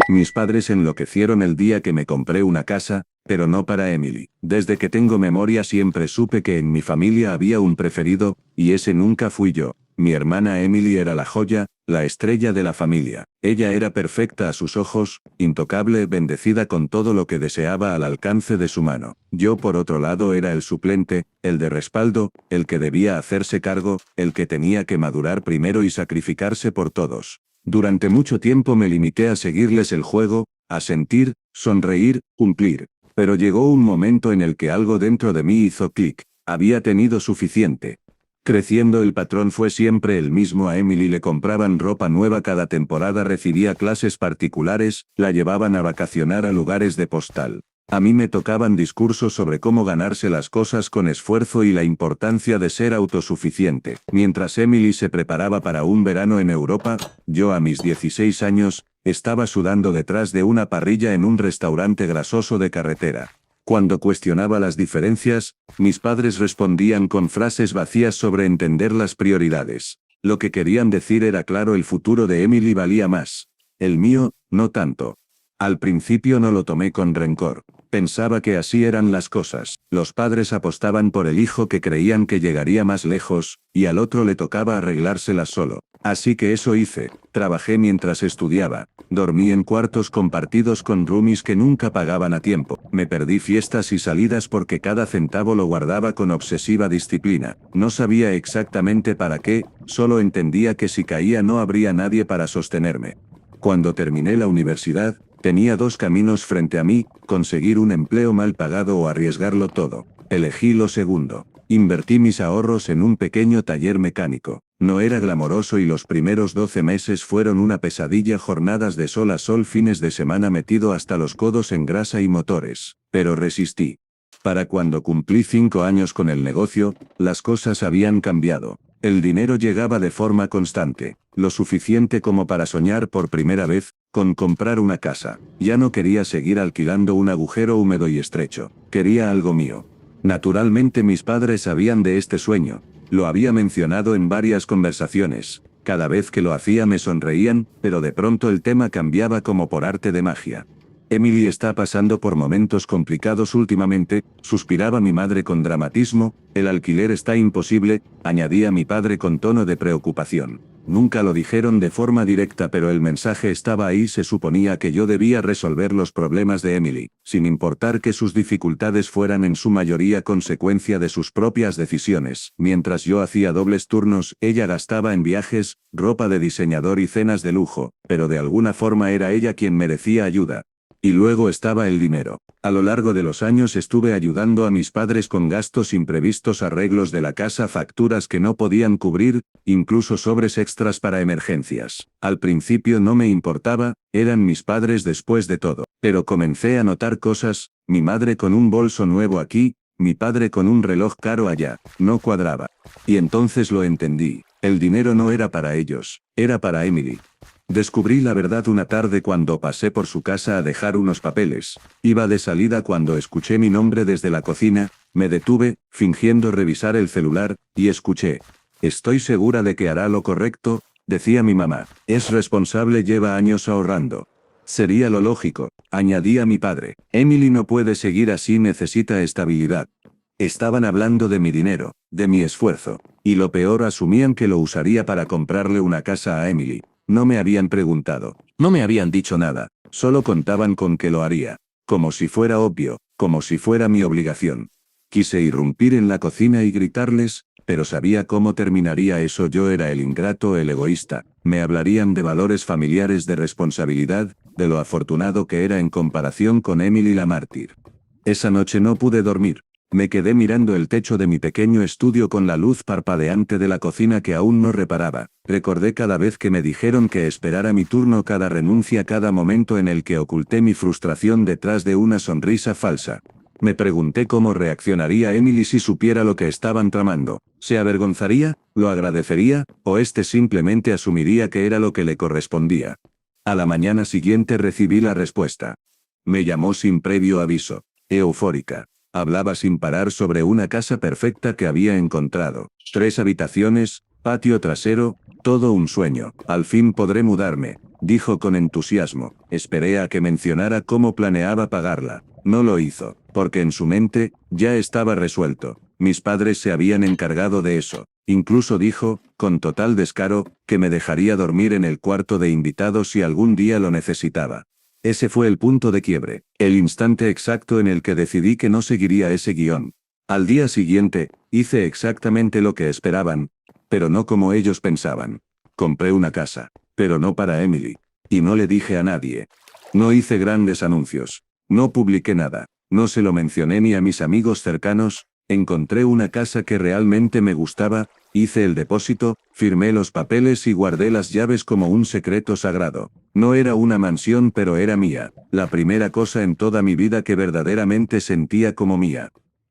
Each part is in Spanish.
Mis padres enloquecieron el día que me compré una casa, pero no para Emily. Desde que tengo memoria siempre supe que en mi familia había un preferido, y ese nunca fui yo. Mi hermana Emily era la joya, la estrella de la familia. Ella era perfecta a sus ojos, intocable, bendecida con todo lo que deseaba al alcance de su mano. Yo por otro lado era el suplente, el de respaldo, el que debía hacerse cargo, el que tenía que madurar primero y sacrificarse por todos. Durante mucho tiempo me limité a seguirles el juego, a sentir, sonreír, cumplir. Pero llegó un momento en el que algo dentro de mí hizo clic. Había tenido suficiente. Creciendo el patrón fue siempre el mismo. A Emily le compraban ropa nueva cada temporada, recibía clases particulares, la llevaban a vacacionar a lugares de postal. A mí me tocaban discursos sobre cómo ganarse las cosas con esfuerzo y la importancia de ser autosuficiente. Mientras Emily se preparaba para un verano en Europa, yo a mis 16 años, estaba sudando detrás de una parrilla en un restaurante grasoso de carretera. Cuando cuestionaba las diferencias, mis padres respondían con frases vacías sobre entender las prioridades. Lo que querían decir era claro: el futuro de Emily valía más. El mío, no tanto. Al principio no lo tomé con rencor. Pensaba que así eran las cosas. Los padres apostaban por el hijo que creían que llegaría más lejos, y al otro le tocaba arreglárselas solo. Así que eso hice. Trabajé mientras estudiaba. Dormí en cuartos compartidos con roomies que nunca pagaban a tiempo. Me perdí fiestas y salidas porque cada centavo lo guardaba con obsesiva disciplina. No sabía exactamente para qué, solo entendía que si caía no habría nadie para sostenerme. Cuando terminé la universidad, tenía dos caminos frente a mí: conseguir un empleo mal pagado o arriesgarlo todo. Elegí lo segundo. Invertí mis ahorros en un pequeño taller mecánico. No era glamoroso y los primeros 12 meses fueron una pesadilla: jornadas de sol a sol, fines de semana metido hasta los codos en grasa y motores. Pero resistí. Para cuando cumplí 5 años con el negocio, las cosas habían cambiado. El dinero llegaba de forma constante, lo suficiente como para soñar por primera vez con comprar una casa. Ya no quería seguir alquilando un agujero húmedo y estrecho. Quería algo mío. Naturalmente mis padres sabían de este sueño. Lo había mencionado en varias conversaciones. Cada vez que lo hacía me sonreían, pero de pronto el tema cambiaba como por arte de magia. Emily está pasando por momentos complicados últimamente, suspiraba mi madre con dramatismo. El alquiler está imposible, añadía mi padre con tono de preocupación. Nunca lo dijeron de forma directa, pero el mensaje estaba ahí. Se suponía que yo debía resolver los problemas de Emily, sin importar que sus dificultades fueran en su mayoría consecuencia de sus propias decisiones. Mientras yo hacía dobles turnos, ella gastaba en viajes, ropa de diseñador y cenas de lujo, pero de alguna forma era ella quien merecía ayuda. Y luego estaba el dinero. A lo largo de los años estuve ayudando a mis padres con gastos imprevistos, arreglos de la casa, facturas que no podían cubrir, incluso sobres extras para emergencias. Al principio no me importaba, eran mis padres después de todo. Pero comencé a notar cosas: mi madre con un bolso nuevo aquí, mi padre con un reloj caro allá. No cuadraba. Y entonces lo entendí. El dinero no era para ellos, era para Emily. Descubrí la verdad una tarde cuando pasé por su casa a dejar unos papeles. Iba de salida cuando escuché mi nombre desde la cocina. Me detuve, fingiendo revisar el celular, y escuché: «Estoy segura de que hará lo correcto», decía mi mamá. «Es responsable, lleva años ahorrando». «Sería lo lógico», añadía mi padre. «Emily no puede seguir así, necesita estabilidad». Estaban hablando de mi dinero, de mi esfuerzo. Y lo peor, asumían que lo usaría para comprarle una casa a Emily. No me habían preguntado, no me habían dicho nada, solo contaban con que lo haría. Como si fuera obvio, como si fuera mi obligación. Quise irrumpir en la cocina y gritarles, pero sabía cómo terminaría eso. Yo era el ingrato, el egoísta. Me hablarían de valores familiares, de responsabilidad, de lo afortunado que era en comparación con Emily la mártir. Esa noche no pude dormir. Me quedé mirando el techo de mi pequeño estudio con la luz parpadeante de la cocina que aún no reparaba. Recordé cada vez que me dijeron que esperara mi turno, cada renuncia, cada momento en el que oculté mi frustración detrás de una sonrisa falsa. Me pregunté cómo reaccionaría Emily si supiera lo que estaban tramando. ¿Se avergonzaría? ¿Lo agradecería? ¿O simplemente asumiría que era lo que le correspondía? A la mañana siguiente recibí la respuesta. Me llamó sin previo aviso. Eufórica. Hablaba sin parar sobre una casa perfecta que había encontrado. 3 habitaciones, Patio trasero, todo un sueño. Al fin podré mudarme, dijo con entusiasmo. Esperé a que mencionara cómo planeaba pagarla. No lo hizo, porque en su mente, ya estaba resuelto. Mis padres se habían encargado de eso. Incluso dijo, con total descaro, que me dejaría dormir en el cuarto de invitados si algún día lo necesitaba. Ese fue el punto de quiebre, el instante exacto en el que decidí que no seguiría ese guión. Al día siguiente, hice exactamente lo que esperaban, pero no como ellos pensaban. Compré una casa, pero no para Emily. Y no le dije a nadie. No hice grandes anuncios. No publiqué nada. No se lo mencioné ni a mis amigos cercanos. Encontré una casa que realmente me gustaba, hice el depósito, firmé los papeles y guardé las llaves como un secreto sagrado. No era una mansión, pero era mía, la primera cosa en toda mi vida que verdaderamente sentía como mía.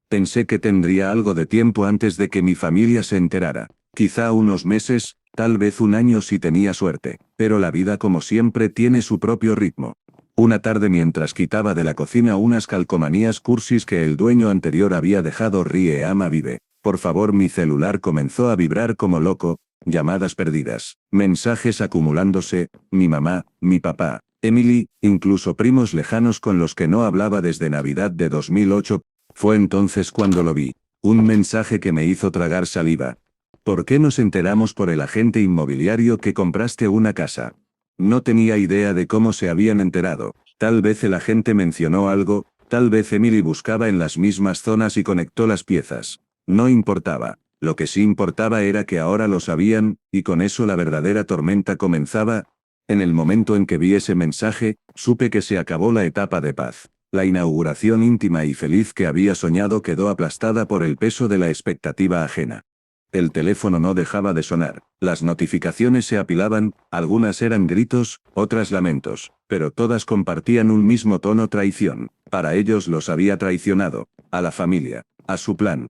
Pensé que tendría algo de tiempo antes de que mi familia se enterara. Quizá unos meses, tal vez un año si tenía suerte, pero la vida como siempre tiene su propio ritmo. Una tarde mientras quitaba de la cocina unas calcomanías cursis que el dueño anterior había dejado, ríe ama vive. Por favor, mi celular comenzó a vibrar como loco, llamadas perdidas, mensajes acumulándose, mi mamá, mi papá, Emily, incluso primos lejanos con los que no hablaba desde Navidad de 2008. Fue entonces cuando lo vi. Un mensaje que me hizo tragar saliva. ¿Por qué nos enteramos por el agente inmobiliario que compraste una casa? No tenía idea de cómo se habían enterado. Tal vez el agente mencionó algo, tal vez Emily buscaba en las mismas zonas y conectó las piezas. No importaba. Lo que sí importaba era que ahora lo sabían, y con eso la verdadera tormenta comenzaba. En el momento en que vi ese mensaje, supe que se acabó la etapa de paz. La inauguración íntima y feliz que había soñado quedó aplastada por el peso de la expectativa ajena. El teléfono no dejaba de sonar, las notificaciones se apilaban, algunas eran gritos, otras lamentos, pero todas compartían un mismo tono: traición. Para ellos los había traicionado, a la familia, a su plan.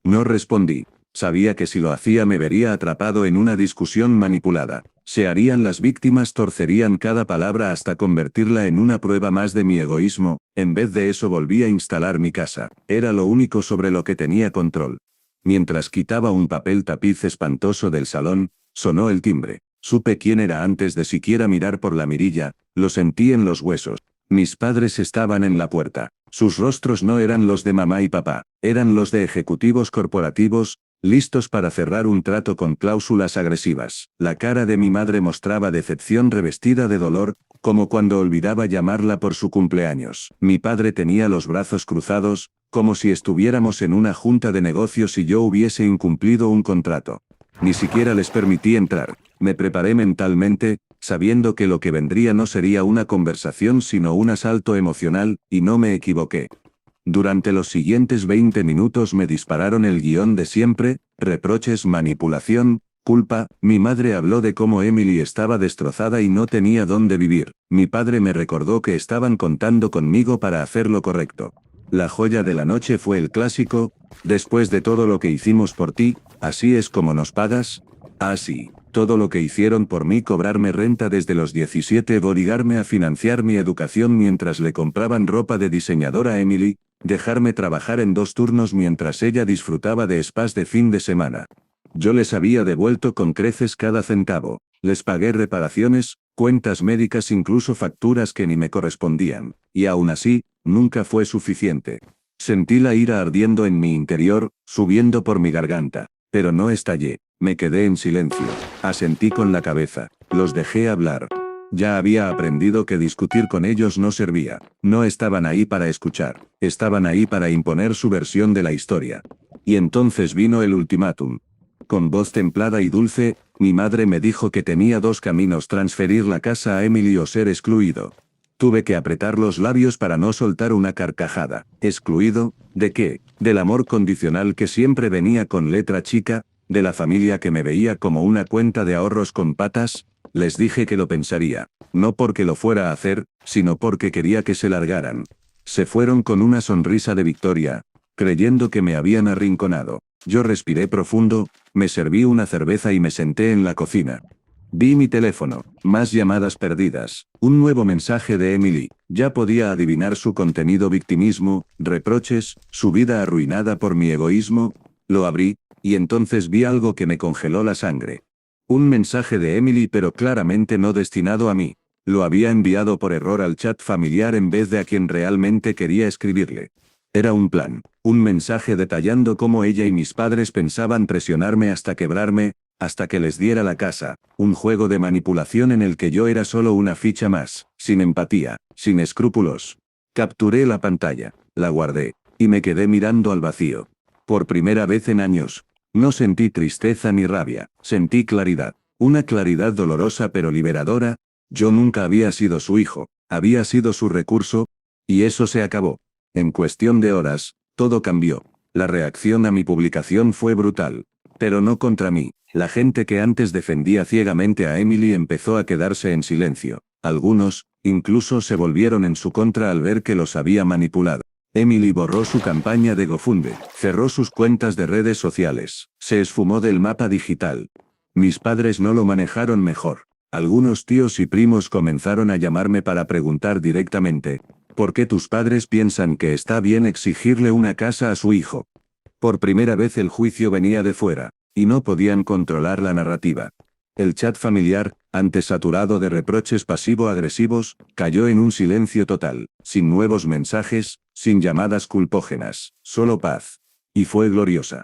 No respondí. Sabía que si lo hacía me vería atrapado en una discusión manipulada. Se harían las víctimas, torcerían cada palabra hasta convertirla en una prueba más de mi egoísmo. En vez de eso volví a instalar mi casa. Era lo único sobre lo que tenía control. Mientras quitaba un papel tapiz espantoso del salón, sonó el timbre. Supe quién era antes de siquiera mirar por la mirilla, lo sentí en los huesos. Mis padres estaban en la puerta. Sus rostros no eran los de mamá y papá, eran los de ejecutivos corporativos, listos para cerrar un trato con cláusulas agresivas. La cara de mi madre mostraba decepción revestida de dolor, como cuando olvidaba llamarla por su cumpleaños. Mi padre tenía los brazos cruzados, como si estuviéramos en una junta de negocios y yo hubiese incumplido un contrato. Ni siquiera les permití entrar. Me preparé mentalmente, sabiendo que lo que vendría no sería una conversación sino un asalto emocional, y no me equivoqué. Durante los siguientes 20 minutos me dispararon el guión de siempre: reproches, manipulación, culpa. Mi madre habló de cómo Emily estaba destrozada y no tenía dónde vivir. Mi padre me recordó que estaban contando conmigo para hacer lo correcto. La joya de la noche fue el clásico: después de todo lo que hicimos por ti, ¿así es como nos pagas? Ah, sí. Todo lo que hicieron por mí: cobrarme renta desde los 17, obligarme a financiar mi educación mientras le compraban ropa de diseñador a Emily, dejarme trabajar en 2 turnos mientras ella disfrutaba de spas de fin de semana. Yo les había devuelto con creces cada centavo. Les pagué reparaciones, cuentas médicas, incluso facturas que ni me correspondían. Y aún así, nunca fue suficiente. Sentí la ira ardiendo en mi interior, subiendo por mi garganta. Pero no estallé. Me quedé en silencio. Asentí con la cabeza. Los dejé hablar. Ya había aprendido que discutir con ellos no servía. No estaban ahí para escuchar. Estaban ahí para imponer su versión de la historia. Y entonces vino el ultimátum. Con voz templada y dulce, mi madre me dijo que tenía 2 caminos: transferir la casa a Emily o ser excluido. Tuve que apretar los labios para no soltar una carcajada. ¿Excluido? ¿De qué? ¿Del amor condicional que siempre venía con letra chica? ¿De la familia que me veía como una cuenta de ahorros con patas? Les dije que lo pensaría. No porque lo fuera a hacer, sino porque quería que se largaran. Se fueron con una sonrisa de victoria, creyendo que me habían arrinconado. Yo respiré profundo, me serví una cerveza y me senté en la cocina. Vi mi teléfono, más llamadas perdidas, un nuevo mensaje de Emily. Ya podía adivinar su contenido: victimismo, reproches, su vida arruinada por mi egoísmo. Lo abrí, Y entonces vi algo que me congeló la sangre. Un mensaje de Emily, pero claramente no destinado a mí. Lo había enviado por error al chat familiar en vez de a quien realmente quería escribirle. Era un plan, un mensaje detallando cómo ella y mis padres pensaban presionarme hasta quebrarme, hasta que les diera la casa, un juego de manipulación en el que yo era solo una ficha más, sin empatía, sin escrúpulos. Capturé la pantalla, la guardé, y me quedé mirando al vacío. Por primera vez en años. No sentí tristeza ni rabia, sentí claridad. Una claridad dolorosa pero liberadora. Yo nunca había sido su hijo, había sido su recurso, y eso se acabó. En cuestión de horas, todo cambió. La reacción a mi publicación fue brutal. Pero no contra mí. La gente que antes defendía ciegamente a Emily empezó a quedarse en silencio. Algunos, incluso se volvieron en su contra al ver que los había manipulado. Emily borró su campaña de GoFundMe, cerró sus cuentas de redes sociales, se esfumó del mapa digital. Mis padres no lo manejaron mejor. Algunos tíos y primos comenzaron a llamarme para preguntar directamente, ¿por qué tus padres piensan que está bien exigirle una casa a su hijo? Por primera vez el juicio venía de fuera, y no podían controlar la narrativa. El chat familiar, antes saturado de reproches pasivo-agresivos, cayó en un silencio total, sin nuevos mensajes, sin llamadas culpógenas, solo paz. Y fue gloriosa.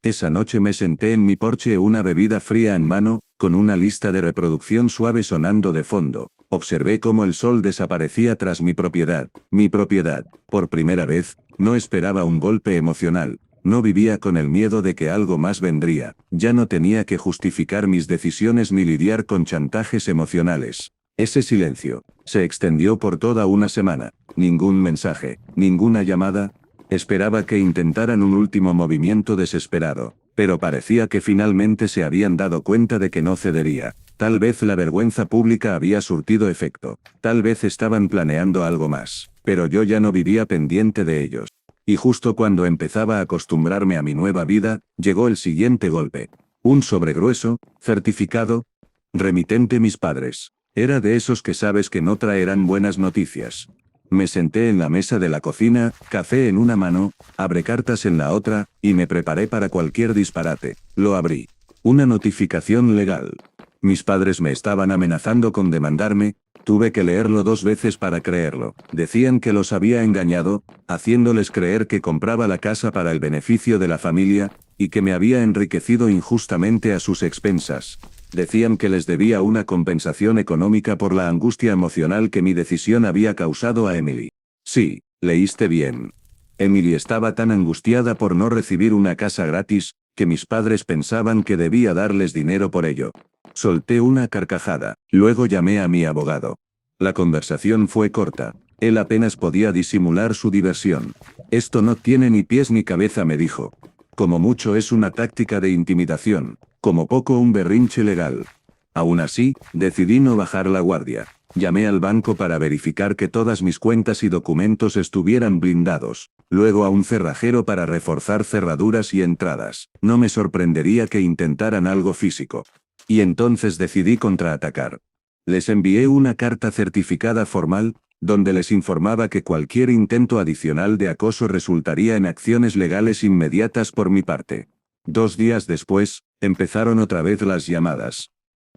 Esa noche me senté en mi porche, una bebida fría en mano, con una lista de reproducción suave sonando de fondo. Observé cómo el sol desaparecía tras mi propiedad. Mi propiedad, por primera vez, no esperaba un golpe emocional. No vivía con el miedo de que algo más vendría. Ya no tenía que justificar mis decisiones ni lidiar con chantajes emocionales. Ese silencio se extendió por toda una semana. Ningún mensaje, ninguna llamada. Esperaba que intentaran un último movimiento desesperado, pero parecía que finalmente se habían dado cuenta de que no cedería. Tal vez la vergüenza pública había surtido efecto. Tal vez estaban planeando algo más, pero yo ya no vivía pendiente de ellos. Y justo cuando empezaba a acostumbrarme a mi nueva vida, llegó el siguiente golpe. Un sobre grueso, certificado, remitente mis padres. Era de esos que sabes que no traerán buenas noticias. Me senté en la mesa de la cocina, café en una mano, abrecartas en la otra, y me preparé para cualquier disparate. Lo abrí. Una notificación legal. Mis padres me estaban amenazando con demandarme. Tuve que leerlo 2 veces para creerlo. Decían que los había engañado, haciéndoles creer que compraba la casa para el beneficio de la familia, y que me había enriquecido injustamente a sus expensas. Decían que les debía una compensación económica por la angustia emocional que mi decisión había causado a Emily. Sí, leíste bien. Emily estaba tan angustiada por no recibir una casa gratis, que mis padres pensaban que debía darles dinero por ello. Solté una carcajada, luego llamé a mi abogado. La conversación fue corta. Él apenas podía disimular su diversión. Esto no tiene ni pies ni cabeza, me dijo. Como mucho es una táctica de intimidación, como poco un berrinche legal. Aún así, decidí no bajar la guardia. Llamé al banco para verificar que todas mis cuentas y documentos estuvieran blindados. Luego a un cerrajero para reforzar cerraduras y entradas. No me sorprendería que intentaran algo físico. Y entonces decidí contraatacar. Les envié una carta certificada formal, donde les informaba que cualquier intento adicional de acoso resultaría en acciones legales inmediatas por mi parte. 2 días después, empezaron otra vez las llamadas.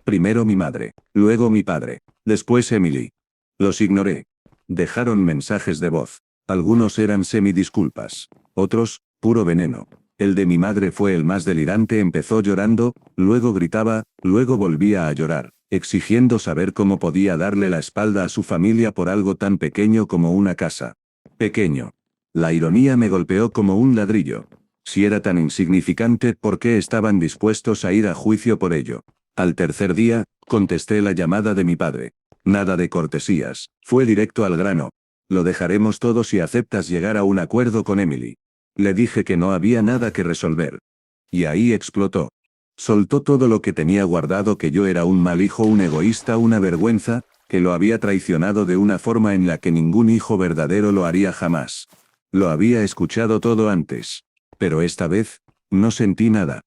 Primero mi madre, luego mi padre, después Emily. Los ignoré. Dejaron mensajes de voz. Algunos eran semidisculpas. Otros, puro veneno. El de mi madre fue el más delirante. Empezó llorando, luego gritaba, luego volvía a llorar, exigiendo saber cómo podía darle la espalda a su familia por algo tan pequeño como una casa. Pequeño. La ironía me golpeó como un ladrillo. Si era tan insignificante, ¿por qué estaban dispuestos a ir a juicio por ello? Al tercer día, contesté la llamada de mi padre. Nada de cortesías, fue directo al grano. Lo dejaremos todo si aceptas llegar a un acuerdo con Emily. Le dije que no había nada que resolver. Y ahí explotó. Soltó todo lo que tenía guardado, que yo era un mal hijo, un egoísta, una vergüenza, que lo había traicionado de una forma en la que ningún hijo verdadero lo haría jamás. Lo había escuchado todo antes. Pero esta vez, no sentí nada.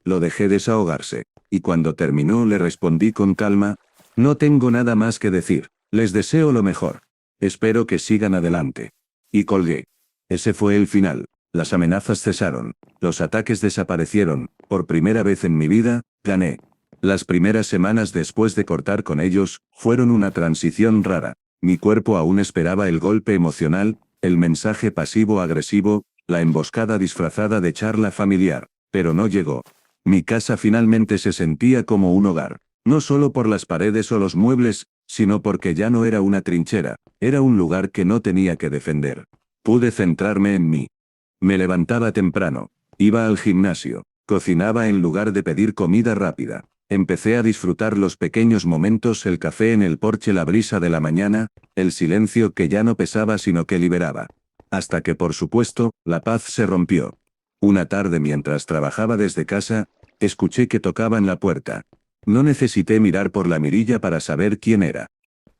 Lo dejé desahogarse, y cuando terminó le respondí con calma, no tengo nada más que decir, les deseo lo mejor. Espero que sigan adelante. Y colgué. Ese fue el final. Las amenazas cesaron. Los ataques desaparecieron. Por primera vez en mi vida, gané. Las primeras semanas después de cortar con ellos, fueron una transición rara. Mi cuerpo aún esperaba el golpe emocional, el mensaje pasivo-agresivo, la emboscada disfrazada de charla familiar. Pero no llegó. Mi casa finalmente se sentía como un hogar. No solo por las paredes o los muebles, sino porque ya no era una trinchera. Era un lugar que no tenía que defender. Pude centrarme en mí. Me levantaba temprano. Iba al gimnasio. Cocinaba en lugar de pedir comida rápida. Empecé a disfrutar los pequeños momentos, el café en el porche, la brisa de la mañana, el silencio que ya no pesaba sino que liberaba. Hasta que por supuesto, la paz se rompió. Una tarde mientras trabajaba desde casa, escuché que tocaban la puerta. No necesité mirar por la mirilla para saber quién era.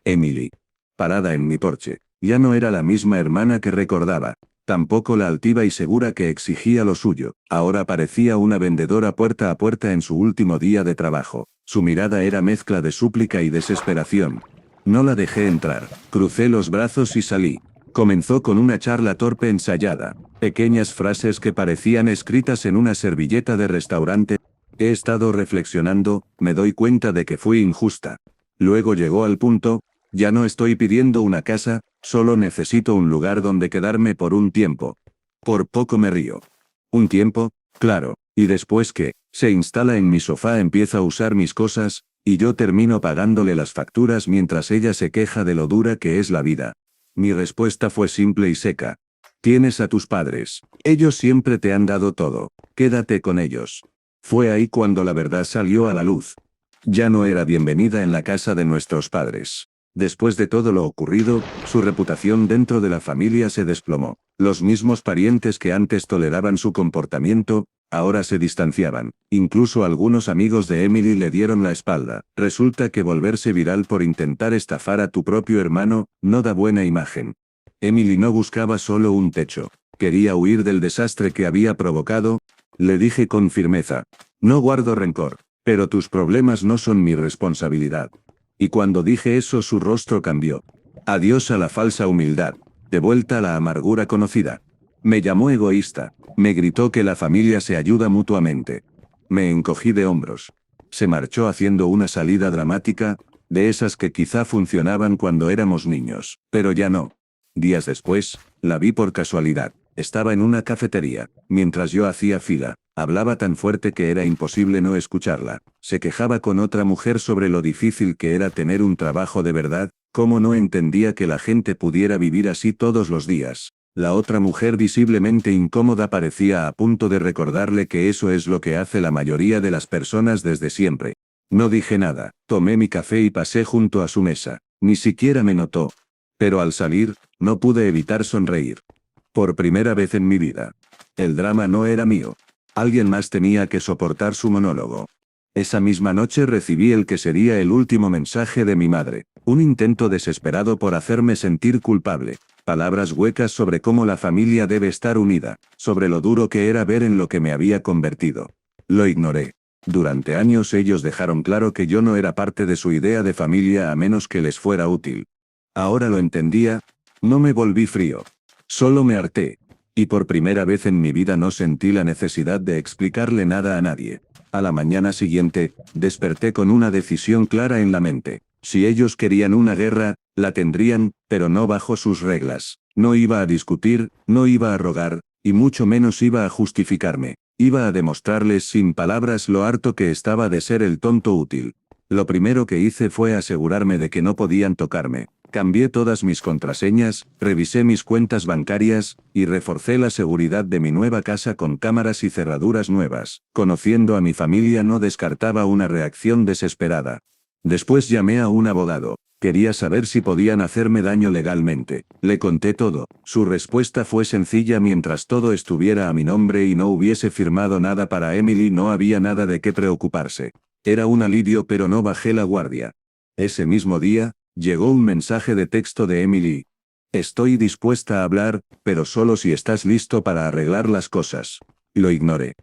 Emily. Parada en mi porche. Ya no era la misma hermana que recordaba. Tampoco la altiva y segura que exigía lo suyo. Ahora parecía una vendedora puerta a puerta en su último día de trabajo. Su mirada era mezcla de súplica y desesperación. No la dejé entrar. Crucé los brazos y salí. Comenzó con una charla torpe ensayada. Pequeñas frases que parecían escritas en una servilleta de restaurante. He estado reflexionando, me doy cuenta de que fui injusta. Luego llegó al punto, ya no estoy pidiendo una casa, solo necesito un lugar donde quedarme por un tiempo. Por poco me río. Un tiempo, claro, y después que, se instala en mi sofá, empieza a usar mis cosas, y yo termino pagándole las facturas mientras ella se queja de lo dura que es la vida. Mi respuesta fue simple y seca. Tienes a tus padres. Ellos siempre te han dado todo. Quédate con ellos. Fue ahí cuando la verdad salió a la luz. Ya no era bienvenida en la casa de nuestros padres. Después de todo lo ocurrido, su reputación dentro de la familia se desplomó. Los mismos parientes que antes toleraban su comportamiento, ahora se distanciaban. Incluso algunos amigos de Emily le dieron la espalda. Resulta que volverse viral por intentar estafar a tu propio hermano, no da buena imagen. Emily no buscaba solo un techo. Quería huir del desastre que había provocado. Le dije con firmeza. No guardo rencor, pero tus problemas no son mi responsabilidad. Y cuando dije eso su rostro cambió. Adiós a la falsa humildad. De vuelta a la amargura conocida. Me llamó egoísta. Me gritó que la familia se ayuda mutuamente. Me encogí de hombros. Se marchó haciendo una salida dramática, de esas que quizá funcionaban cuando éramos niños, pero ya no. Días después, la vi por casualidad. Estaba en una cafetería, mientras yo hacía fila. Hablaba tan fuerte que era imposible no escucharla. Se quejaba con otra mujer sobre lo difícil que era tener un trabajo de verdad, cómo no entendía que la gente pudiera vivir así todos los días. La otra mujer, visiblemente incómoda, parecía a punto de recordarle que eso es lo que hace la mayoría de las personas desde siempre. No dije nada, tomé mi café y pasé junto a su mesa. Ni siquiera me notó. Pero al salir, no pude evitar sonreír. Por primera vez en mi vida. El drama no era mío. Alguien más tenía que soportar su monólogo. Esa misma noche recibí el que sería el último mensaje de mi madre. Un intento desesperado por hacerme sentir culpable. Palabras huecas sobre cómo la familia debe estar unida. Sobre lo duro que era ver en lo que me había convertido. Lo ignoré. Durante años ellos dejaron claro que yo no era parte de su idea de familia a menos que les fuera útil. Ahora lo entendía. No me volví frío. Solo me harté. Y por primera vez en mi vida no sentí la necesidad de explicarle nada a nadie. A la mañana siguiente, desperté con una decisión clara en la mente. Si ellos querían una guerra, la tendrían, pero no bajo sus reglas. No iba a discutir, no iba a rogar, y mucho menos iba a justificarme. Iba a demostrarles sin palabras lo harto que estaba de ser el tonto útil. Lo primero que hice fue asegurarme de que no podían tocarme. Cambié todas mis contraseñas, revisé mis cuentas bancarias, y reforcé la seguridad de mi nueva casa con cámaras y cerraduras nuevas. Conociendo a mi familia no descartaba una reacción desesperada. Después llamé a un abogado. Quería saber si podían hacerme daño legalmente. Le conté todo. Su respuesta fue sencilla: mientras todo estuviera a mi nombre y no hubiese firmado nada para Emily, no había nada de qué preocuparse. Era un alivio, pero no bajé la guardia. Ese mismo día, llegó un mensaje de texto de Emily. Estoy dispuesta a hablar, pero solo si estás listo para arreglar las cosas. Lo ignoré.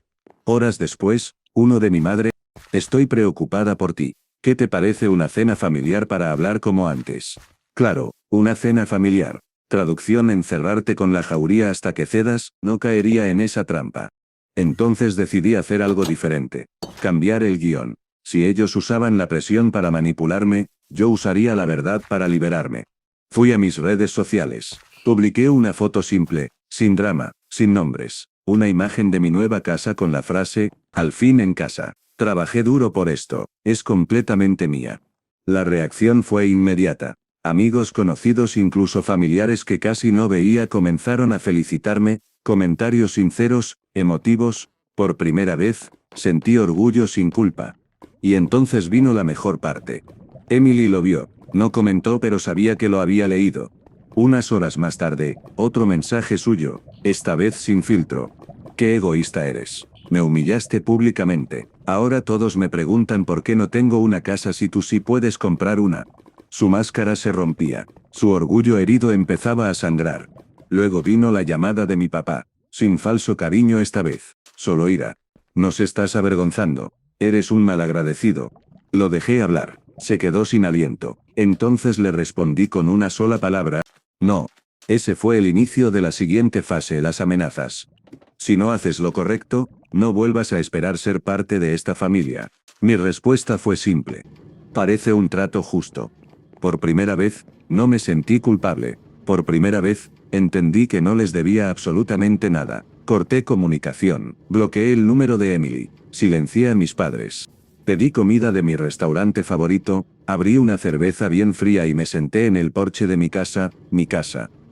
Horas después, uno de mi madre. Estoy preocupada por ti. ¿Qué te parece una cena familiar para hablar como antes? Claro, una cena familiar. Traducción: encerrarte con la jauría hasta que cedas. No caería en esa trampa. Entonces decidí hacer algo diferente. Cambiar el guión. Si ellos usaban la presión para manipularme, yo usaría la verdad para liberarme. Fui a mis redes sociales. Publiqué una foto simple, sin drama, sin nombres. Una imagen de mi nueva casa con la frase, al fin en casa. Trabajé duro por esto, es completamente mía. La reacción fue inmediata. Amigos, conocidos, incluso familiares que casi no veía comenzaron a felicitarme, comentarios sinceros, emotivos. Por primera vez, sentí orgullo sin culpa. Y entonces vino la mejor parte. Emily lo vio. No comentó, pero sabía que lo había leído. Unas horas más tarde, otro mensaje suyo, esta vez sin filtro. Qué egoísta eres. Me humillaste públicamente. Ahora todos me preguntan por qué no tengo una casa si tú sí puedes comprar una. Su máscara se rompía. Su orgullo herido empezaba a sangrar. Luego vino la llamada de mi papá. Sin falso cariño esta vez. Solo ira. Nos estás avergonzando. Eres un malagradecido. Lo dejé hablar. Se quedó sin aliento. Entonces le respondí con una sola palabra. No. Ese fue el inicio de la siguiente fase: las amenazas. Si no haces lo correcto, no vuelvas a esperar ser parte de esta familia. Mi respuesta fue simple. Parece un trato justo. Por primera vez, no me sentí culpable. Por primera vez, entendí que no les debía absolutamente nada. Corté comunicación. Bloqueé el número de Emily. Silencié a mis padres. Pedí comida de mi restaurante favorito, abrí una cerveza bien fría y me senté en el porche de mi casa.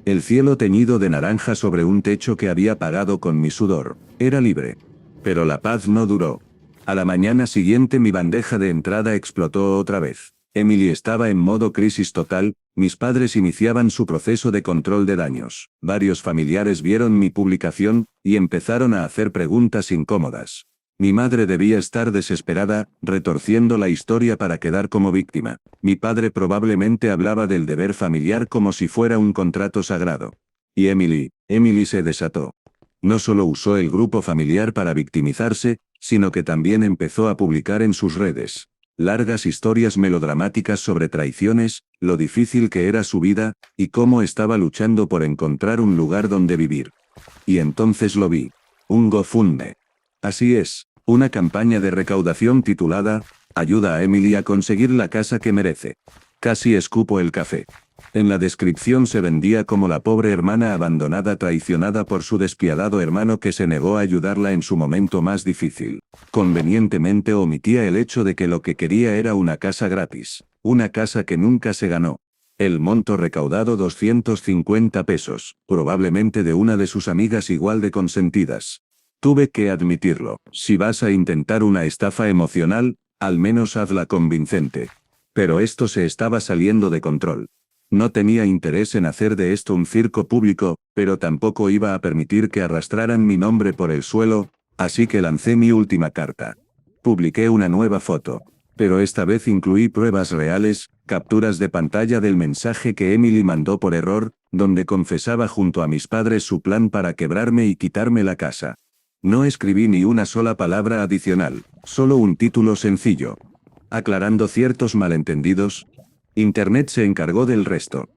El cielo teñido de naranja sobre un techo que había pagado con mi sudor. Era libre. Pero la paz no duró. A la mañana siguiente mi bandeja de entrada explotó otra vez. Emily estaba en modo crisis total. Mis padres iniciaban su proceso de control de daños. Varios familiares vieron mi publicación, y empezaron a hacer preguntas incómodas. Mi madre debía estar desesperada, retorciendo la historia para quedar como víctima. Mi padre probablemente hablaba del deber familiar como si fuera un contrato sagrado. Y Emily se desató. No solo usó el grupo familiar para victimizarse, sino que también empezó a publicar en sus redes largas historias melodramáticas sobre traiciones, lo difícil que era su vida, y cómo estaba luchando por encontrar un lugar donde vivir. Y entonces lo vi. Un GoFundMe. Así es, una campaña de recaudación titulada, Ayuda a Emily a conseguir la casa que merece. Casi escupo el café. En la descripción se vendía como la pobre hermana abandonada traicionada por su despiadado hermano que se negó a ayudarla en su momento más difícil. Convenientemente omitía el hecho de que lo que quería era una casa gratis. Una casa que nunca se ganó. El monto recaudado: 250 pesos, probablemente de una de sus amigas igual de consentidas. Tuve que admitirlo. Si vas a intentar una estafa emocional, al menos hazla convincente. Pero esto se estaba saliendo de control. No tenía interés en hacer de esto un circo público, pero tampoco iba a permitir que arrastraran mi nombre por el suelo, así que lancé mi última carta. Publiqué una nueva foto. Pero esta vez incluí pruebas reales, capturas de pantalla del mensaje que Emily mandó por error, donde confesaba junto a mis padres su plan para quebrarme y quitarme la casa. No escribí ni una sola palabra adicional, solo un título sencillo. Aclarando ciertos malentendidos. Internet se encargó del resto.